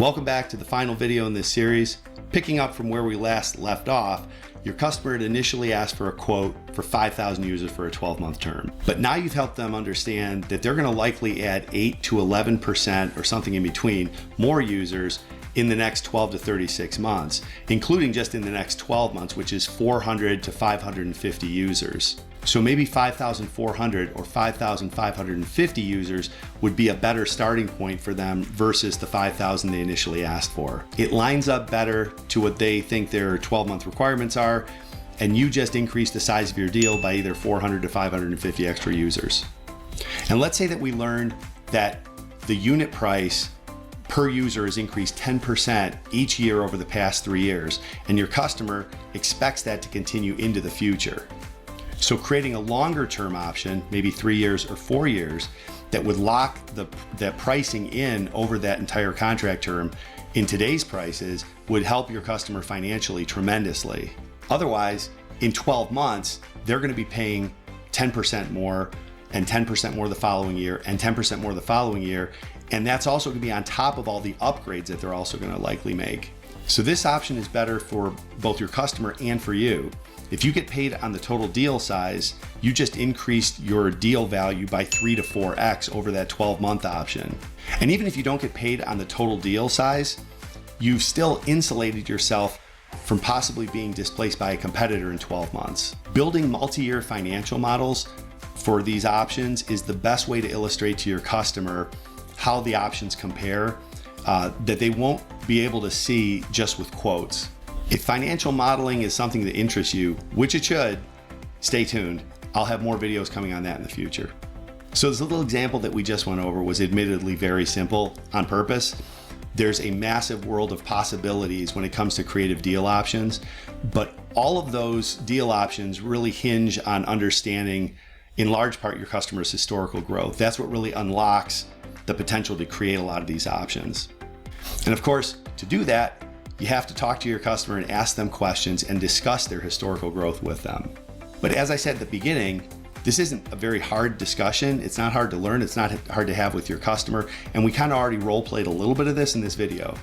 Welcome back to the final video in this series. Picking up from where we last left off, your customer had initially asked for a quote for 5,000 users for a 12-month term. But now you've helped them understand that they're going to likely add 8 to 11% or something in between more users in the next 12 to 36 months, including just in the next 12 months, which is 400 to 550 users. So maybe 5,400 or 5,550 users would be a better starting point for them versus the 5,000 they initially asked for. It lines up better to what they think their 12-month requirements are, and you just increase the size of your deal by either 400 to 550 extra users. And let's say that we learned that the unit price per user has increased 10% each year over the past 3 years, and your customer expects that to continue into the future. So creating a longer term option, maybe 3 years or 4 years, that would lock that pricing in over that entire contract term in today's prices would help your customer financially tremendously. Otherwise, in 12 months, they're going to be paying 10% more and 10% more the following year and 10% more the following year. And that's also going to be on top of all the upgrades that they're also going to likely make. So this option is better for both your customer and for you. If you get paid on the total deal size, you just increased your deal value by 3 to 4x over that 12-month option. And even if you don't get paid on the total deal size, you've still insulated yourself from possibly being displaced by a competitor in 12 months. Building multi-year financial models for these options is the best way to illustrate to your customer how the options compare that they won't be able to see just with quotes. If financial modeling is something that interests you, which it should, stay tuned. I'll have more videos coming on that in the future. So this little example that we just went over was admittedly very simple on purpose. There's a massive world of possibilities when it comes to creative deal options, but all of those deal options really hinge on understanding, in large part, your customer's historical growth. That's what really unlocks the potential to create a lot of these options. And of course, to do that, you have to talk to your customer and ask them questions and discuss their historical growth with them. But as I said at the beginning, this isn't a very hard discussion. It's not hard to learn. It's not hard to have with your customer. And we kind of already role-played a little bit of this in this video.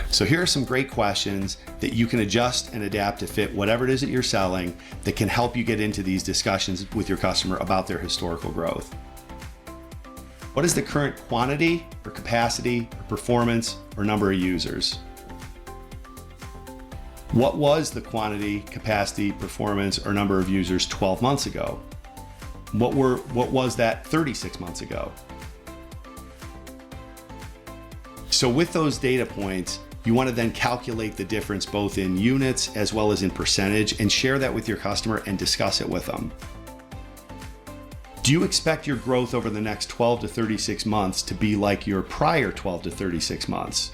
So here are some great questions that you can adjust and adapt to fit whatever it is that you're selling that can help you get into these discussions with your customer about their historical growth. What is the current quantity or capacity or performance or number of users? What was the quantity, capacity, performance, or number of users 12 months ago? What was that 36 months ago? So with those data points, you want to then calculate the difference both in units as well as in percentage and share that with your customer and discuss it with them. Do you expect your growth over the next 12 to 36 months to be like your prior 12 to 36 months?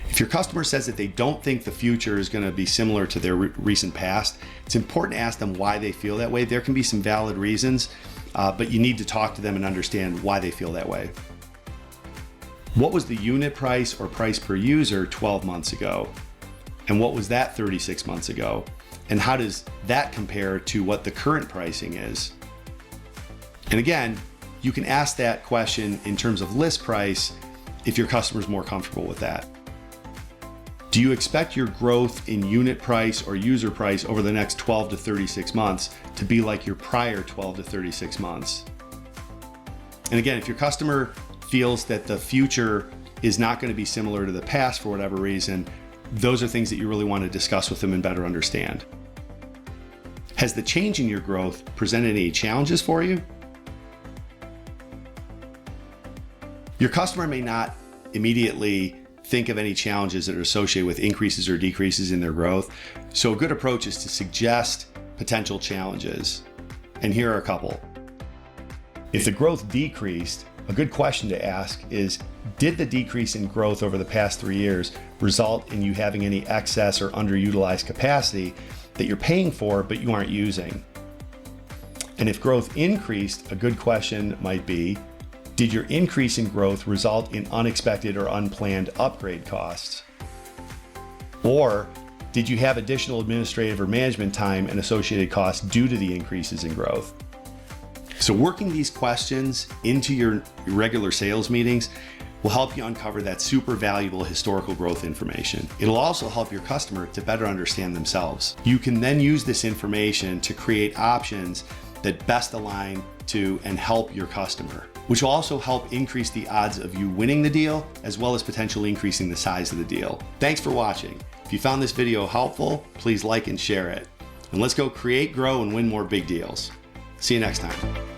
If your customer says that they don't think the future is going to be similar to their recent past, it's important to ask them why they feel that way. There can be some valid reasons, but you need to talk to them and understand why they feel that way. What was the unit price or price per user 12 months ago? And what was that 36 months ago? And how does that compare to what the current pricing is? And again, you can ask that question in terms of list price if your customer is more comfortable with that. Do you expect your growth in unit price or user price over the next 12 to 36 months to be like your prior 12 to 36 months? And again, if your customer feels that the future is not going to be similar to the past for whatever reason, those are things that you really want to discuss with them and better understand. Has the change in your growth presented any challenges for you? Your customer may not immediately think of any challenges that are associated with increases or decreases in their growth. So a good approach is to suggest potential challenges. And here are a couple. If the growth decreased, a good question to ask is, did the decrease in growth over the past 3 years result in you having any excess or underutilized capacity that you're paying for but you aren't using? And if growth increased, a good question might be, did your increase in growth result in unexpected or unplanned upgrade costs? Or did you have additional administrative or management time and associated costs due to the increases in growth? So working these questions into your regular sales meetings will help you uncover that super valuable historical growth information. It'll also help your customer to better understand themselves. You can then use this information to create options that best align to and help your customer, which will also help increase the odds of you winning the deal, as well as potentially increasing the size of the deal. Thanks for watching. If you found this video helpful, please like and share it. And let's go create, grow, and win more big deals. See you next time.